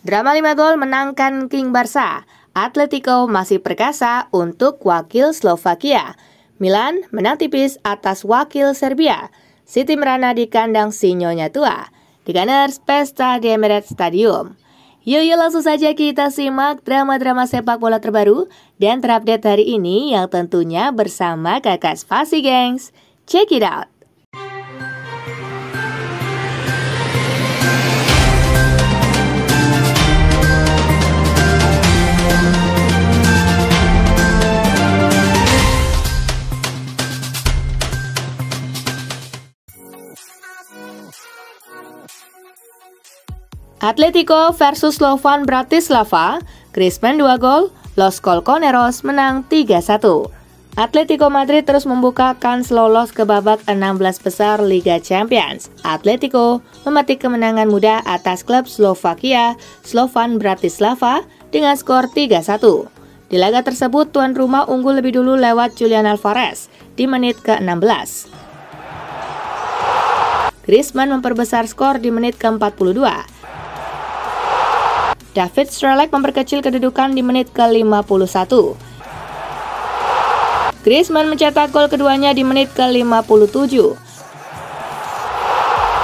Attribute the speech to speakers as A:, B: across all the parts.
A: Drama 5 gol menangkan King Barca. Atletico masih perkasa untuk wakil Slovakia. Milan menang tipis atas wakil Serbia. City merana di kandang sinyonya tua. The Gunners pesta di Emirates Stadium. Yuk langsung saja kita simak drama-drama sepak bola terbaru dan terupdate hari ini yang tentunya bersama kakak Spasi gengs. Check it out! Atletico versus Slovan Bratislava, Griezmann 2 gol, Los Colchoneros menang 3-1. Atletico Madrid terus membuka kans lolos ke babak 16 besar Liga Champions. Atletico memetik kemenangan mudah atas klub Slovakia, Slovan Bratislava dengan skor 3-1. Di laga tersebut, tuan rumah unggul lebih dulu lewat Julian Alvarez di menit ke-16. Griezmann memperbesar skor di menit ke-42. David Strelec memperkecil kedudukan di menit ke-51. Griezmann mencetak gol keduanya di menit ke-57.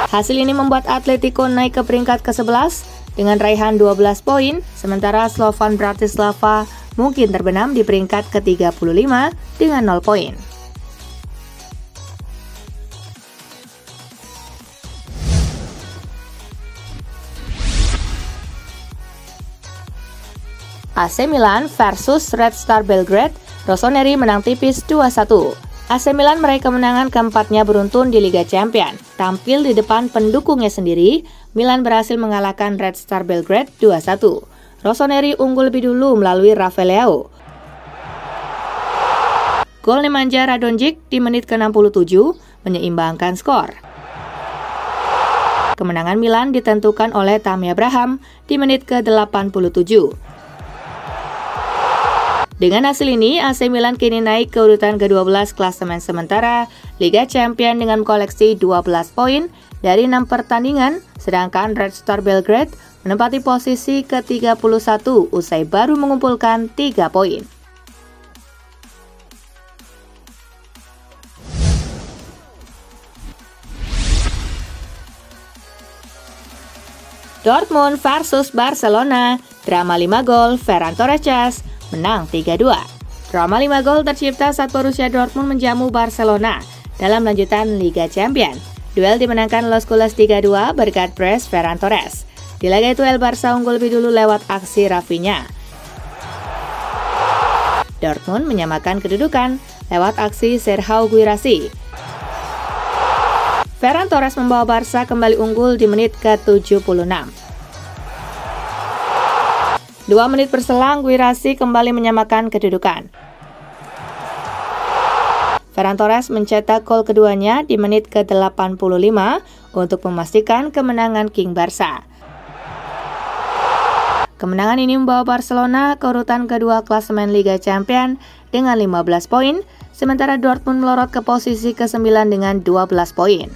A: Hasil ini membuat Atletico naik ke peringkat ke-11 dengan raihan 12 poin, sementara Slovan Bratislava mungkin terbenam di peringkat ke-35 dengan 0 poin. AC Milan versus Red Star Belgrade, Rossoneri menang tipis 2-1. AC Milan meraih kemenangan keempatnya beruntun di Liga Champions. Tampil di depan pendukungnya sendiri, Milan berhasil mengalahkan Red Star Belgrade 2-1. Rossoneri unggul lebih dulu melalui Rafael Leao. Gol Nemanja Radonjic di menit ke-67 menyeimbangkan skor. Kemenangan Milan ditentukan oleh Tammy Abraham di menit ke-87. Dengan hasil ini, AC Milan kini naik ke urutan ke-12 klasemen sementara Liga Champions dengan koleksi 12 poin dari 6 pertandingan, sedangkan Red Star Belgrade menempati posisi ke-31 usai baru mengumpulkan 3 poin. Dortmund versus Barcelona, drama 5 gol, Ferran Torres menang 3-2. Drama 5 gol tercipta saat Borussia Dortmund menjamu Barcelona dalam lanjutan Liga Champions. Duel dimenangkan Los Culés 3-2 berkat brace Ferran Torres. Di laga itu El Barça unggul lebih dulu lewat aksi Rafinha. Dortmund menyamakan kedudukan lewat aksi Serhou Guirassy. Ferran Torres membawa Barça kembali unggul di menit ke-76. 2 menit berselang, Guirassy kembali menyamakan kedudukan. Ferran Torres mencetak gol keduanya di menit ke-85 untuk memastikan kemenangan King Barca. Kemenangan ini membawa Barcelona ke urutan kedua klasemen Liga Champions dengan 15 poin, sementara Dortmund melorot ke posisi ke-9 dengan 12 poin.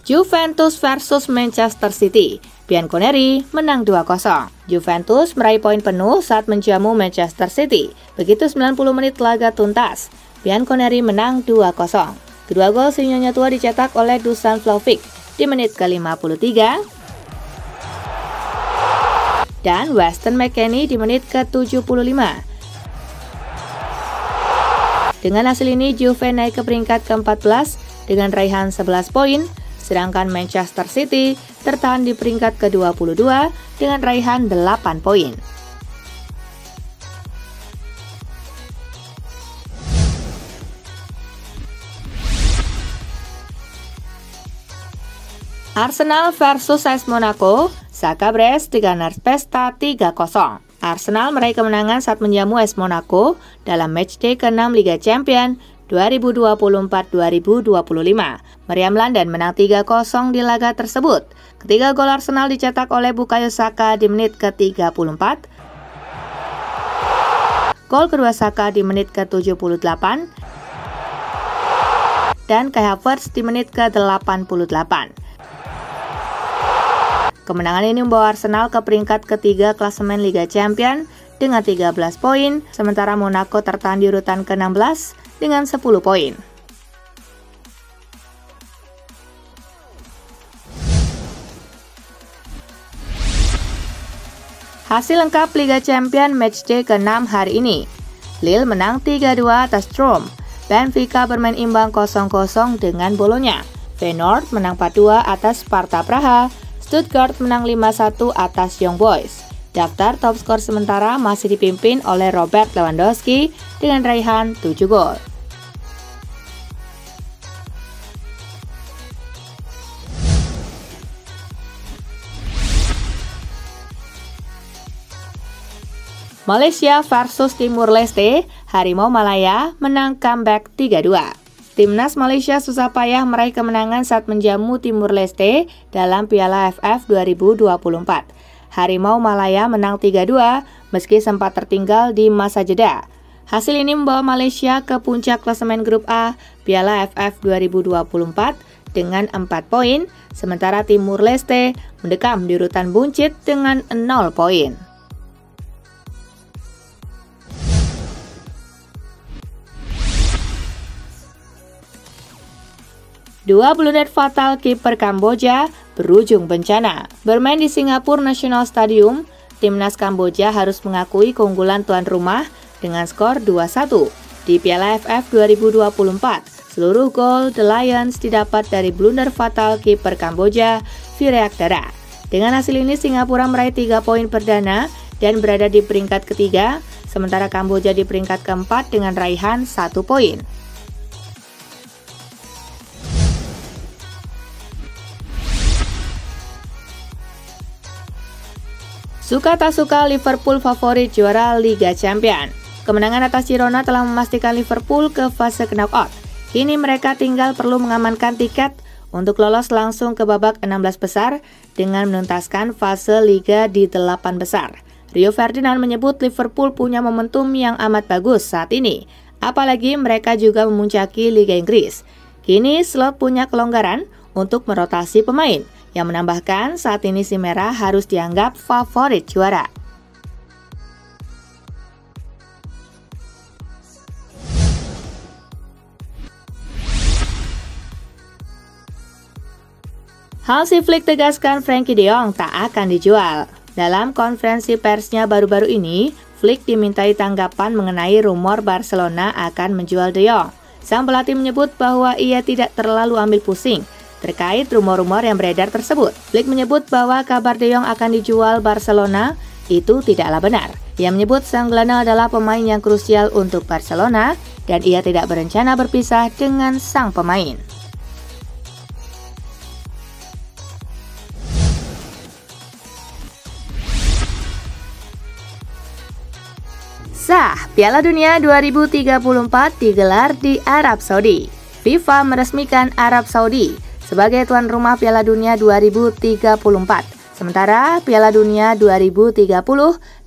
A: Juventus versus Manchester City, Bianconeri menang 2-0. Juventus meraih poin penuh saat menjamu Manchester City. Begitu 90 menit laga tuntas, Bianconeri menang 2-0. Kedua gol sinyonya tua dicetak oleh Dusan Vlahovic di menit ke-53 dan Weston McKennie di menit ke-75. Dengan hasil ini, Juve naik ke peringkat ke-14 dengan raihan 11 poin, sedangkan Manchester City tertahan di peringkat ke-22 dengan raihan 8 poin. Arsenal versus AS Monaco, Saka Brest The Gunners pesta 3-0. Arsenal meraih kemenangan saat menjamu AS Monaco dalam matchday ke-6 Liga Champions 2024-2025. Meriam London menang 3-0 di laga tersebut. Ketiga gol Arsenal dicetak oleh Bukayo Saka di menit ke-34. Gol kedua Saka di menit ke-78 dan Kai Havertz di menit ke-88. Kemenangan ini membawa Arsenal ke peringkat ketiga klasemen Liga Champions dengan 13 poin, sementara Monaco tertahan di urutan ke-16 dengan 10 poin. Hasil lengkap Liga Champions matchday ke-6 hari ini. Lille menang 3-2 atas Rome. Benfica bermain imbang 0-0 dengan Bologna. Feyenoord menang 4-2 atas Sparta Praha. Stuttgart menang 5-1 atas Young Boys. Daftar top skor sementara masih dipimpin oleh Robert Lewandowski dengan raihan 7 gol. Malaysia versus Timur Leste, Harimau Malaya menang comeback 3-2. Timnas Malaysia susah payah meraih kemenangan saat menjamu Timur Leste dalam Piala AFF 2024. Harimau Malaya menang 3-2 meski sempat tertinggal di masa jeda. Hasil ini membawa Malaysia ke puncak klasemen grup A Piala AFF 2024 dengan 4 poin, sementara Timur Leste mendekam di urutan buncit dengan 0 poin. Dua blunder fatal kiper Kamboja berujung bencana. Bermain di Singapore National Stadium, timnas Kamboja harus mengakui keunggulan tuan rumah dengan skor 2-1. Di Piala AFF 2024, seluruh gol The Lions didapat dari blunder fatal kiper Kamboja, Virayaktara. Dengan hasil ini, Singapura meraih 3 poin perdana dan berada di peringkat ketiga, sementara Kamboja di peringkat keempat dengan raihan 1 poin. Suka tak suka, Liverpool favorit juara Liga Champions. Kemenangan atas Girona telah memastikan Liverpool ke fase knockout. Kini mereka tinggal perlu mengamankan tiket untuk lolos langsung ke babak 16 besar dengan menuntaskan fase Liga di 8 besar. Rio Ferdinand menyebut Liverpool punya momentum yang amat bagus saat ini. Apalagi mereka juga memuncaki Liga Inggris. Kini slot punya kelonggaran untuk merotasi pemain, yang menambahkan saat ini si merah harus dianggap favorit juara. Hansi Flick tegaskan Frenkie de Jong tak akan dijual. Dalam konferensi persnya baru-baru ini, Flick dimintai tanggapan mengenai rumor Barcelona akan menjual de Jong. Sang pelatih menyebut bahwa ia tidak terlalu ambil pusing terkait rumor-rumor yang beredar tersebut. Flick menyebut bahwa kabar de Jong akan dijual Barcelona itu tidaklah benar. Ia menyebut sang gelandang adalah pemain yang krusial untuk Barcelona dan ia tidak berencana berpisah dengan sang pemain. Sah, Piala Dunia 2034 digelar di Arab Saudi. FIFA meresmikan Arab Saudi sebagai tuan rumah Piala Dunia 2034. Sementara Piala Dunia 2030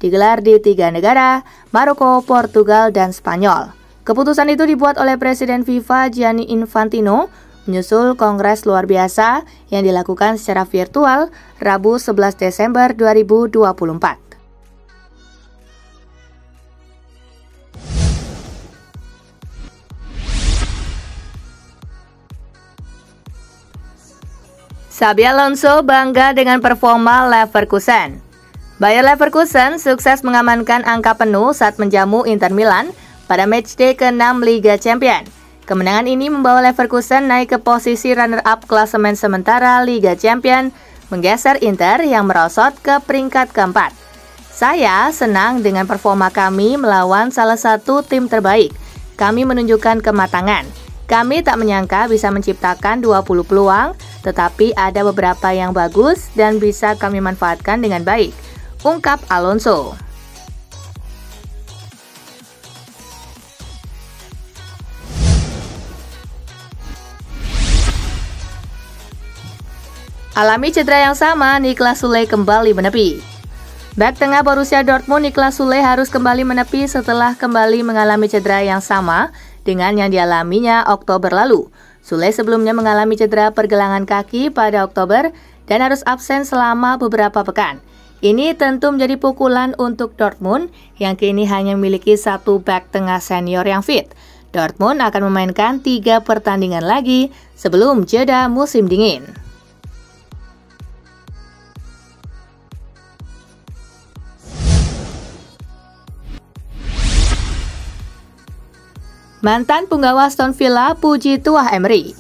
A: digelar di 3 negara, Maroko, Portugal, dan Spanyol. Keputusan itu dibuat oleh Presiden FIFA Gianni Infantino menyusul Kongres Luar Biasa yang dilakukan secara virtual Rabu 11 Desember 2024. Xabi Alonso bangga dengan performa Leverkusen. Bayer Leverkusen sukses mengamankan angka penuh saat menjamu Inter Milan pada matchday ke-6 Liga Champions. Kemenangan ini membawa Leverkusen naik ke posisi runner-up klasemen sementara Liga Champions, menggeser Inter yang merosot ke peringkat keempat. Saya senang dengan performa kami melawan salah satu tim terbaik. Kami menunjukkan kematangan. Kami tak menyangka bisa menciptakan 20 peluang, tetapi ada beberapa yang bagus dan bisa kami manfaatkan dengan baik, ungkap Alonso. Alami cedera yang sama, Niklas Sule kembali menepi. Bek tengah Borussia Dortmund Niklas Süle harus kembali menepi setelah kembali mengalami cedera yang sama dengan yang dialaminya Oktober lalu. Süle sebelumnya mengalami cedera pergelangan kaki pada Oktober dan harus absen selama beberapa pekan. Ini tentu menjadi pukulan untuk Dortmund yang kini hanya memiliki satu bek tengah senior yang fit. Dortmund akan memainkan 3 pertandingan lagi sebelum jeda musim dingin. Mantan punggawa Aston Villa puji tuah Emery.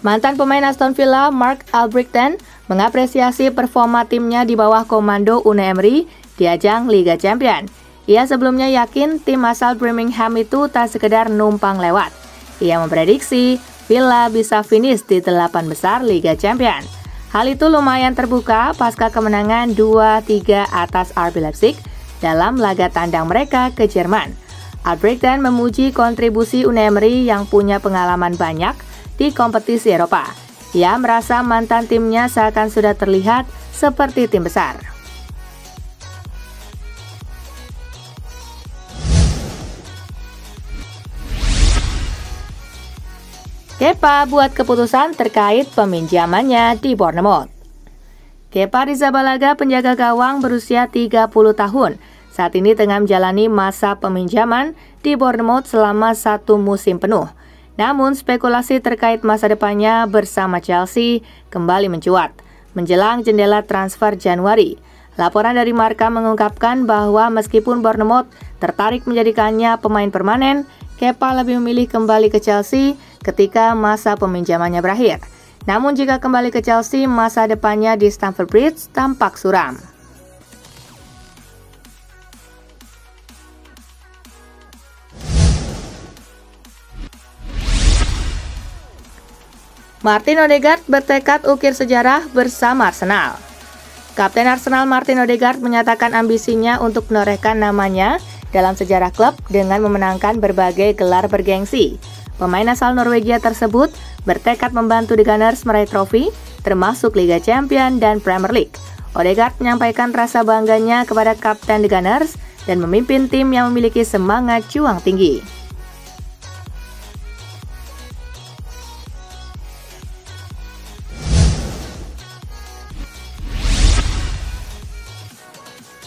A: Mantan pemain Aston Villa Mark Albrighton mengapresiasi performa timnya di bawah komando Unai Emery di ajang Liga Champions. Ia sebelumnya yakin tim asal Birmingham itu tak sekedar numpang lewat. Ia memprediksi Villa bisa finish di 8 besar Liga Champions. Hal itu lumayan terbuka pasca kemenangan 2-3 atas RB Leipzig dalam laga tandang mereka ke Jerman. Albrighton memuji kontribusi Unai Emery yang punya pengalaman banyak di kompetisi Eropa. Ia merasa mantan timnya seakan sudah terlihat seperti tim besar. Kepa buat keputusan terkait peminjamannya di Bournemouth. Kepa Arrizabalaga, penjaga gawang berusia 30 tahun, saat ini tengah menjalani masa peminjaman di Bournemouth selama 1 musim penuh. Namun spekulasi terkait masa depannya bersama Chelsea kembali mencuat menjelang jendela transfer Januari. Laporan dari Marca mengungkapkan bahwa meskipun Bournemouth tertarik menjadikannya pemain permanen, Kepa lebih memilih kembali ke Chelsea ketika masa peminjamannya berakhir. Namun jika kembali ke Chelsea, masa depannya di Stamford Bridge tampak suram. Martin Odegaard bertekad ukir sejarah bersama Arsenal. Kapten Arsenal Martin Odegaard menyatakan ambisinya untuk menorehkan namanya dalam sejarah klub dengan memenangkan berbagai gelar bergengsi. Pemain asal Norwegia tersebut bertekad membantu The Gunners meraih trofi, termasuk Liga Champions dan Premier League. Odegaard menyampaikan rasa bangganya kepada kapten The Gunners dan memimpin tim yang memiliki semangat juang tinggi.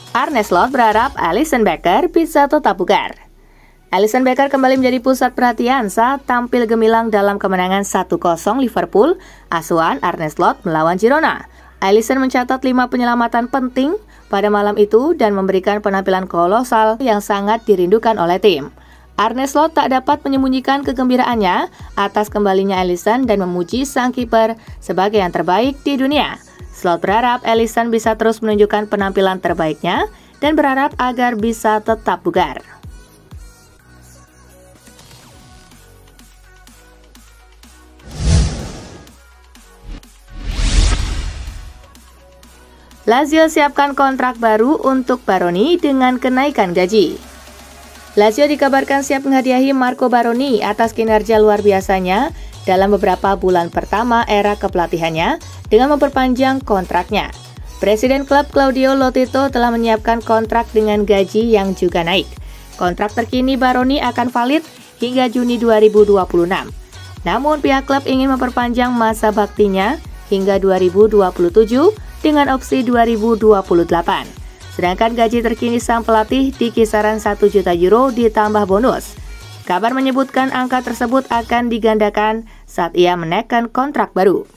A: Arne Slot berharap Alisson Becker bisa tetap bugar. Alisson Becker kembali menjadi pusat perhatian saat tampil gemilang dalam kemenangan 1-0 Liverpool asuhan Arne Slot melawan Girona. Alisson mencatat 5 penyelamatan penting pada malam itu dan memberikan penampilan kolosal yang sangat dirindukan oleh tim. Arne Slot tak dapat menyembunyikan kegembiraannya atas kembalinya Alisson dan memuji sang kiper sebagai yang terbaik di dunia. Slot berharap Alisson bisa terus menunjukkan penampilan terbaiknya dan berharap agar bisa tetap bugar. Lazio siapkan kontrak baru untuk Baroni dengan kenaikan gaji. Lazio dikabarkan siap menghadiahi Marco Baroni atas kinerja luar biasanya dalam beberapa bulan pertama era kepelatihannya dengan memperpanjang kontraknya. Presiden klub Claudio Lotito telah menyiapkan kontrak dengan gaji yang juga naik. Kontrak terkini Baroni akan valid hingga Juni 2026. Namun pihak klub ingin memperpanjang masa baktinya hingga 2027 dengan opsi 2028. Sedangkan gaji terkini sang pelatih di kisaran 1 juta euro ditambah bonus. Kabar menyebutkan angka tersebut akan digandakan saat ia menaikkan kontrak baru.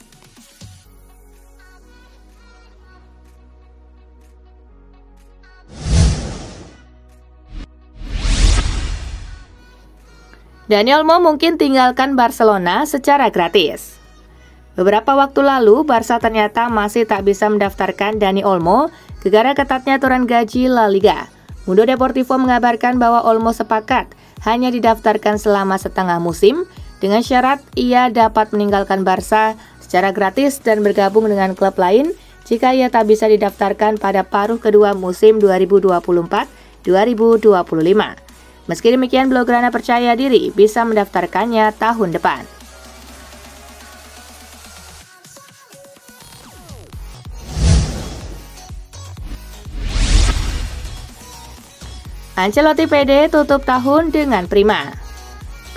A: Dani Olmo mungkin tinggalkan Barcelona secara gratis. Beberapa waktu lalu, Barca ternyata masih tak bisa mendaftarkan Dani Olmo gara-gara ketatnya aturan gaji La Liga. Mundo Deportivo mengabarkan bahwa Olmo sepakat hanya didaftarkan selama setengah musim dengan syarat ia dapat meninggalkan Barca secara gratis dan bergabung dengan klub lain jika ia tak bisa didaftarkan pada paruh kedua musim 2024-2025. Meski demikian, Blaugrana percaya diri bisa mendaftarkannya tahun depan. Ancelotti pede tutup tahun dengan prima.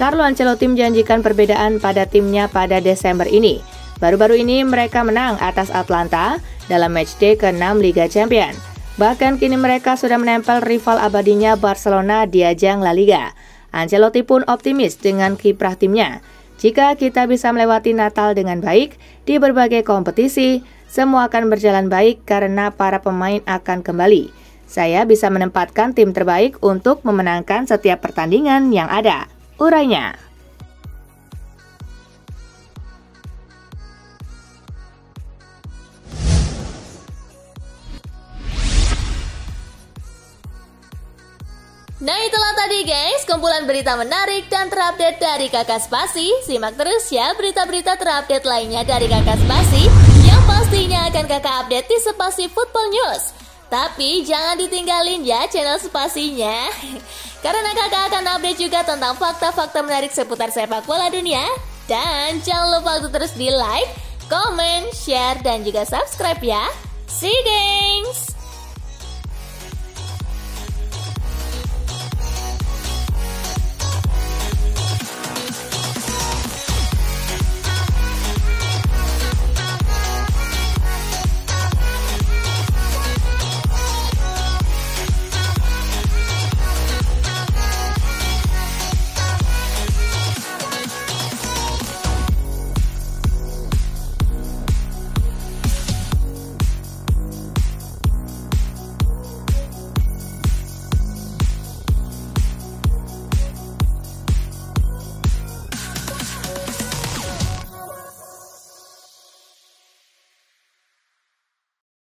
A: Carlo Ancelotti menjanjikan perbedaan pada timnya pada Desember ini. Baru-baru ini mereka menang atas Atlanta dalam matchday ke-6 Liga Champions. Bahkan kini mereka sudah menempel rival abadinya Barcelona di ajang La Liga. Ancelotti pun optimis dengan kiprah timnya. Jika kita bisa melewati Natal dengan baik di berbagai kompetisi, semua akan berjalan baik karena para pemain akan kembali. Saya bisa menempatkan tim terbaik untuk memenangkan setiap pertandingan yang ada, urainya.
B: Nah itulah tadi guys, kumpulan berita menarik dan terupdate dari Kakak Spasi. Simak terus ya berita-berita terupdate lainnya dari Kakak Spasi yang pastinya akan Kakak update di Spasi Football News. Tapi jangan ditinggalin ya channel Spasinya, karena Kakak akan update juga tentang fakta-fakta menarik seputar sepak bola dunia. Dan jangan lupa untuk terus di like, comment, share, dan juga subscribe ya. See you guys!